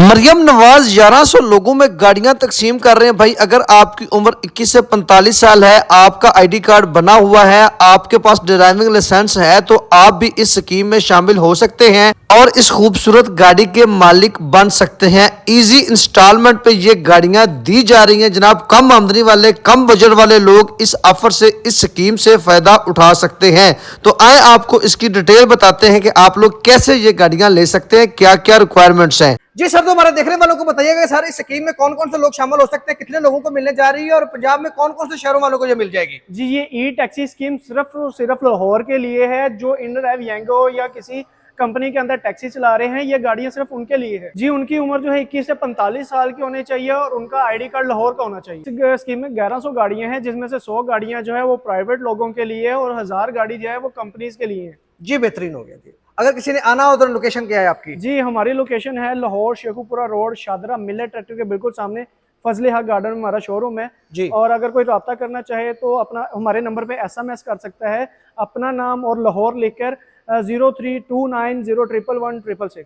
मरियम नवाज 1100 लोगों में गाड़ियां तकसीम कर रहे हैं। भाई अगर आपकी उम्र 21 से 45 साल है, आपका आईडी कार्ड बना हुआ है, आपके पास ड्राइविंग लाइसेंस है, तो आप भी इस स्कीम में शामिल हो सकते हैं और इस खूबसूरत गाड़ी के मालिक बन सकते हैं। इजी इंस्टॉलमेंट पे ये गाड़ियां दी जा रही हैं जनाब। कम आमदनी वाले, कम बजट वाले लोग इस ऑफर से, इस स्कीम से फायदा उठा सकते हैं। तो आए आपको इसकी डिटेल बताते हैं कि आप लोग कैसे ये गाड़ियां ले सकते हैं, क्या क्या रिक्वायरमेंट्स हैं। जी सर, तो हमारे देखने वालों को बताइएगा सर, इस स्कीम में कौन कौन से लोग शामिल हो सकते हैं, कितने लोगों को मिलने जा रही है और पंजाब में कौन कौन से शहरों वालों को ये मिल जाएगी। जी, ये ई टैक्सी स्कीम सिर्फ और सिर्फ लाहौर के लिए है। जो इंडराइव यंगो या किसी कंपनी के अंदर टैक्सी चला रहे हैं, ये गाड़ियां सिर्फ उनके लिए है। जी, उनकी उम्र जो है 21 से 45 साल की होनी चाहिए और उनका आईडी कार्ड लाहौर का होना चाहिए। इस स्कीम में 1100 गाड़ियां हैं, जिसमें से 100 गाड़ियां जो है वो प्राइवेट लोगों के लिए और 1000 गाड़ी जो है वो कंपनीज के लिए है। जी बेहतरीन हो गया जी। अगर किसी ने आना हो तो लोकेशन क्या है आपकी। जी, हमारी लोकेशन है Lahore Sheikhupura road, Shahdara millet tractor के बिल्कुल सामने फजले हक गार्डन में हमारा शोरूम है जी। और अगर कोई रब्ता करना चाहे तो अपना हमारे नंबर पे SMS कर सकता है, अपना नाम और लाहौर लिखकर 0329011166।